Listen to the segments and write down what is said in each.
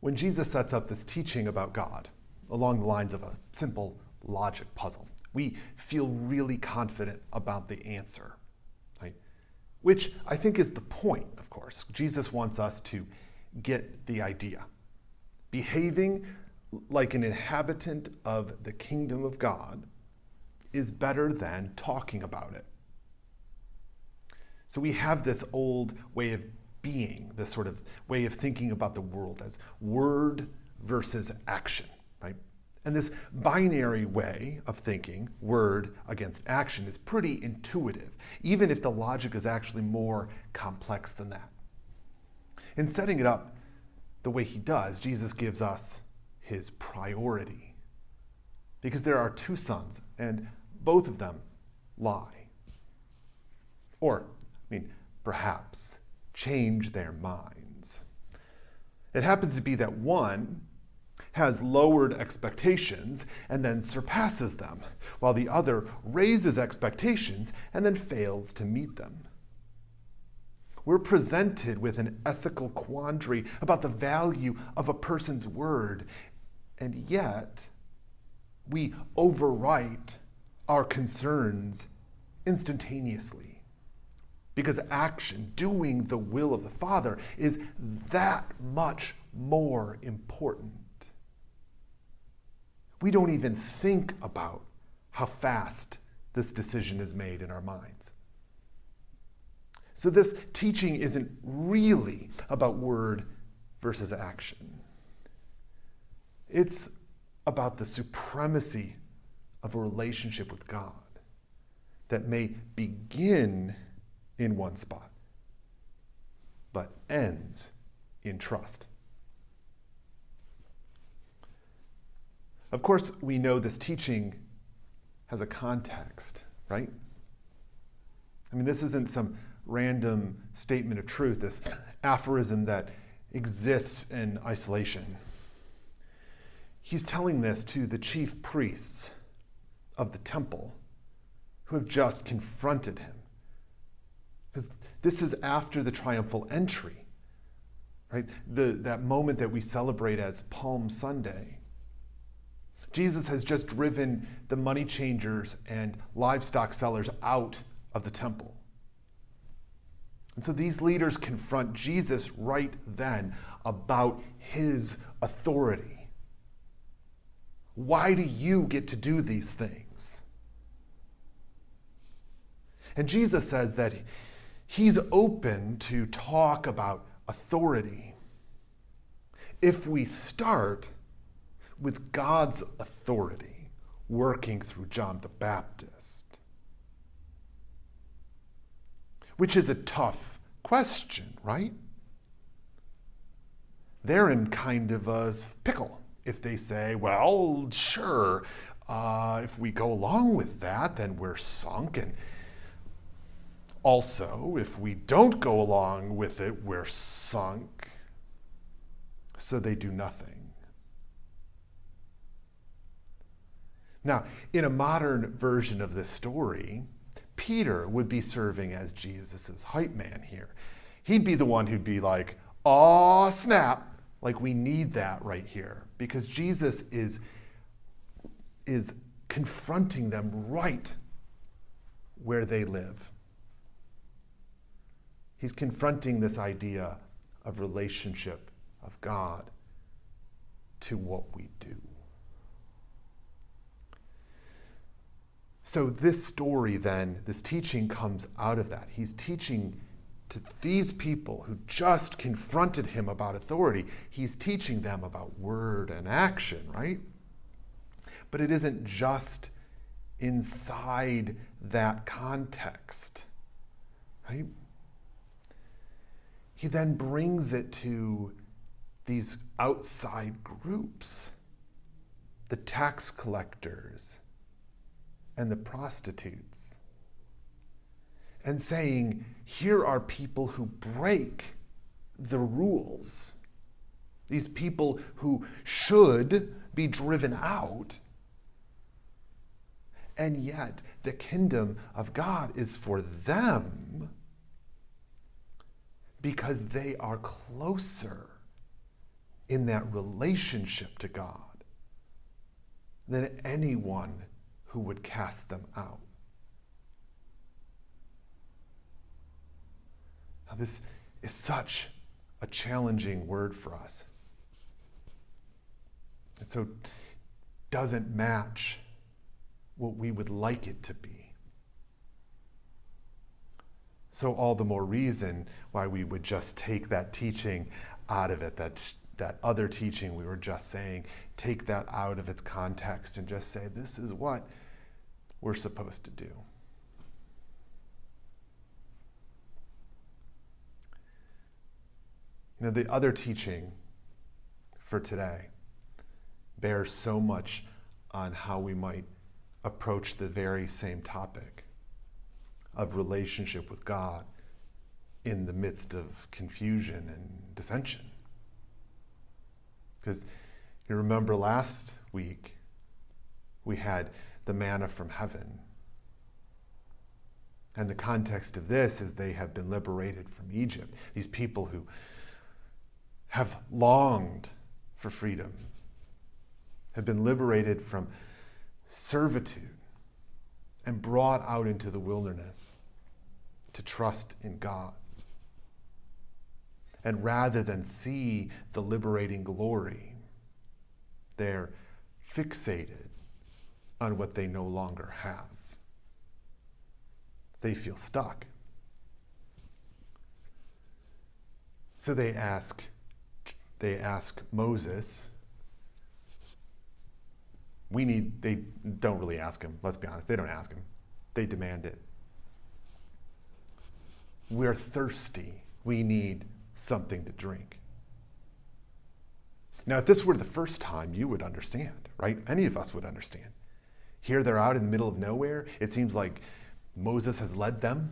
When Jesus sets up this teaching about God along the lines of a simple logic puzzle, we feel really confident about the answer, right? Which I think is the point, of course. Jesus wants us to get the idea. Behaving like an inhabitant of the kingdom of God is better than talking about it. So we have this old way of being, this sort of way of thinking about the world as word versus action, right? And this binary way of thinking, word against action, is pretty intuitive, even if the logic is actually more complex than that. In setting it up the way he does, Jesus gives us his priority. Because there are two sons, and both of them lie. Or, perhaps change their minds. It happens to be that one has lowered expectations and then surpasses them, while the other raises expectations and then fails to meet them. We're presented with an ethical quandary about the value of a person's word, and yet we overwrite our concerns instantaneously. Because action, doing the will of the Father, is that much more important. We don't even think about how fast this decision is made in our minds. So this teaching isn't really about word versus action. It's about the supremacy of a relationship with God that may begin in one spot, but ends in trust. Of course, we know this teaching has a context, right? This isn't some random statement of truth, this aphorism that exists in isolation. He's telling this to the chief priests of the temple who have just confronted him. Because this is after the triumphal entry, right? That moment that we celebrate as Palm Sunday. Jesus has just driven the money changers and livestock sellers out of the temple. And so these leaders confront Jesus right then about his authority. Why do you get to do these things? And Jesus says that he's open to talk about authority if we start with God's authority working through John the Baptist. Which is a tough question, right? They're in kind of a pickle if they say, well, sure, if we go along with that, then we're sunk. And also, if we don't go along with it, we're sunk. So they do nothing. Now, in a modern version of this story, Peter would be serving as Jesus' hype man here. He'd be the one who'd be like, "Aw, snap!" Like, we need that right here. Because Jesus is confronting them right where they live. He's confronting this idea of relationship of God to what we do. So this story then, this teaching comes out of that. He's teaching to these people who just confronted him about authority. He's teaching them about word and action, right? But it isn't just inside that context, right? He then brings it to these outside groups, the tax collectors and the prostitutes, and saying, here are people who break the rules. These people who should be driven out. And yet, the kingdom of God is for them because they are closer in that relationship to God than anyone who would cast them out. Now, this is such a challenging word for us. And so doesn't match what we would like it to be. So all the more reason why we would just take that teaching out of it, that other teaching we were just saying, take that out of its context and just say, this is what we're supposed to do. You know, the other teaching for today bears so much on how we might approach the very same topic of relationship with God in the midst of confusion and dissension. Because you remember last week, we had the manna from heaven. And the context of this is they have been liberated from Egypt. These people who have longed for freedom have been liberated from servitude and brought out into the wilderness to trust in God. And rather than see the liberating glory, they're fixated on what they no longer have. They feel stuck. So they ask Moses, they don't really ask him, let's be honest, they don't ask him. They demand it. We're thirsty. We need something to drink. Now, if this were the first time, you would understand, right? Any of us would understand. Here they're out in the middle of nowhere. It seems like Moses has led them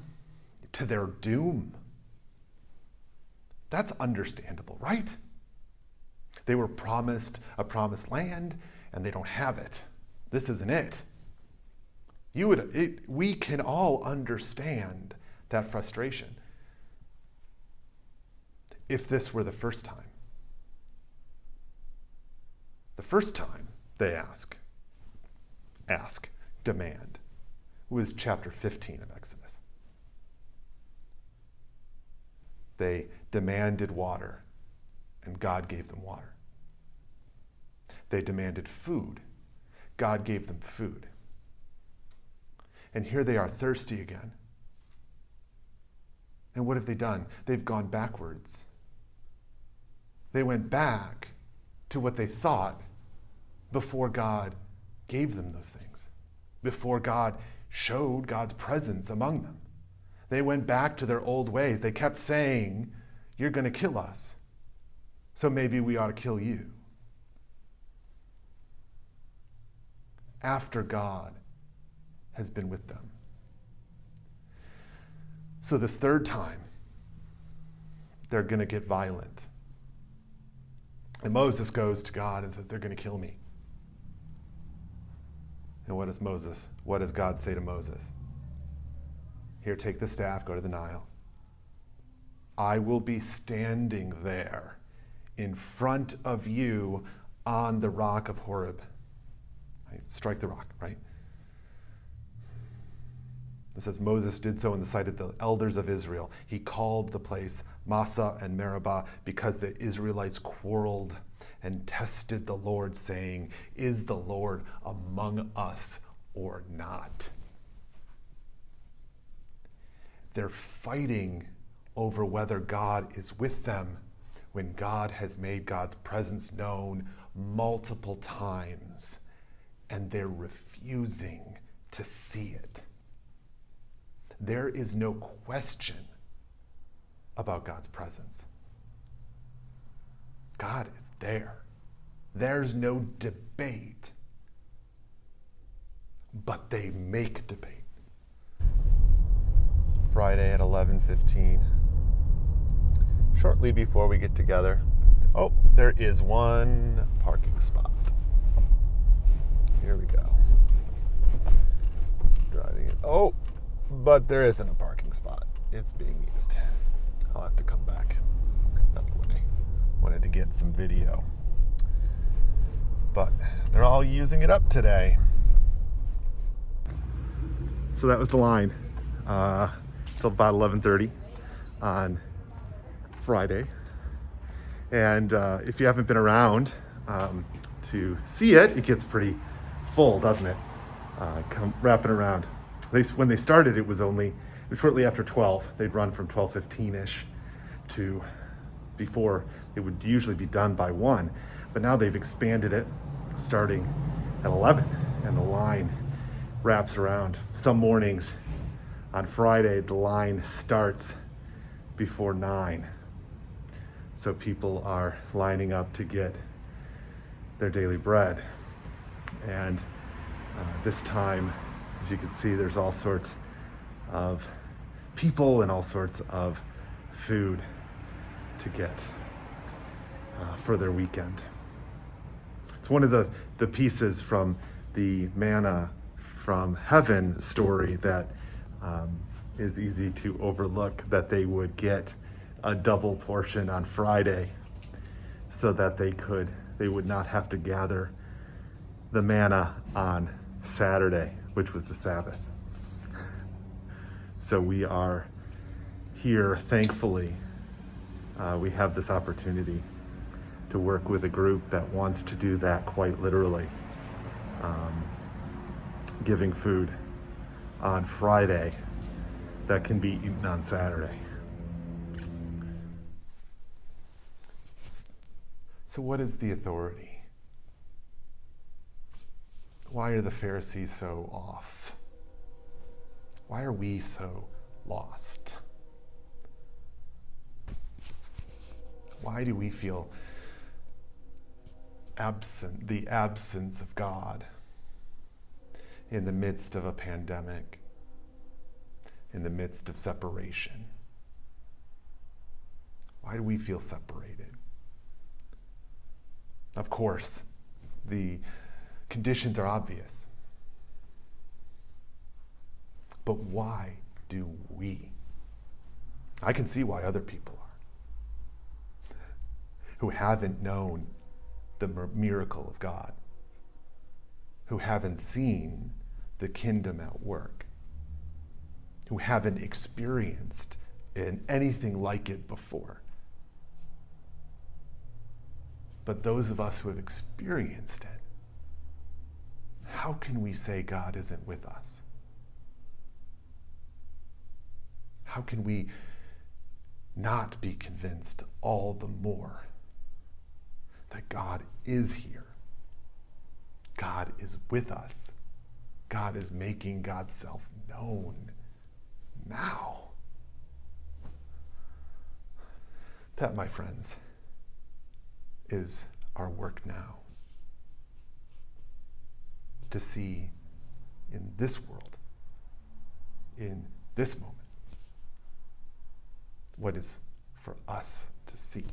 to their doom. That's understandable, right? They were promised a promised land, and they don't have it. This isn't it. We can all understand that frustration if this were the first time. The first time they demand, was chapter 15 of Exodus. They demanded water, and God gave them water. They demanded food. God gave them food. And here they are thirsty again. And what have they done? They've gone backwards. They went back to what they thought before God gave them those things, before God showed God's presence among them. They went back to their old ways. They kept saying, you're going to kill us, so maybe we ought to kill you. After God has been with them. So this third time, they're going to get violent. And Moses goes to God and says, they're going to kill me. And what does God say to Moses? Here, take the staff, go to the Nile. I will be standing there in front of you on the rock of Horeb. Right? Strike the rock, right? It says Moses did so in the sight of the elders of Israel. He called the place Massah and Meribah because the Israelites quarreled and tested the Lord, saying, is the Lord among us or not? They're fighting over whether God is with them when God has made God's presence known multiple times, and they're refusing to see it. There is no question about God's presence. God is there. There's no debate. But they make debate. Friday at 11:15. Shortly before we get together. Oh, there is one parking spot. Here we go. Driving it. Oh, but there isn't a parking spot. It's being used. I'll have to come back another way. wanted to get some video. But they're all using it up today. So that was the line. Till about 11:30 on Friday. And if you haven't been around to see it, it gets pretty full, doesn't it? Wrapping around. When they started, it was shortly after 12. They'd run from 12:15-ish to before it would usually be done by 1. But now they've expanded it starting at 11, and the line wraps around. Some mornings on Friday, the line starts before 9. So people are lining up to get their daily bread. And this time, as you can see, there's all sorts of people and all sorts of food to get for their weekend. It's one of the pieces from the manna from heaven story that is easy to overlook, that they would get a double portion on Friday so that they would not have to gather the manna on Saturday, which was the Sabbath. So we are here, thankfully, we have this opportunity to work with a group that wants to do that quite literally, giving food on Friday that can be eaten on Saturday. So what is the authority? Why are the Pharisees so off? Why are we so lost? Why do we feel the absence of God in the midst of a pandemic, in the midst of separation? Why do we feel separated? Of course, the conditions are obvious. But why do we? I can see why other people are, who haven't known the miracle of God, who haven't seen the kingdom at work, who haven't experienced anything like it before. But those of us who have experienced it, how can we say God isn't with us? How can we not be convinced all the more that God is here? God is with us. God is making God's self known now. That, my friends, is our work now. To see in this world, in this moment, what is for us to see.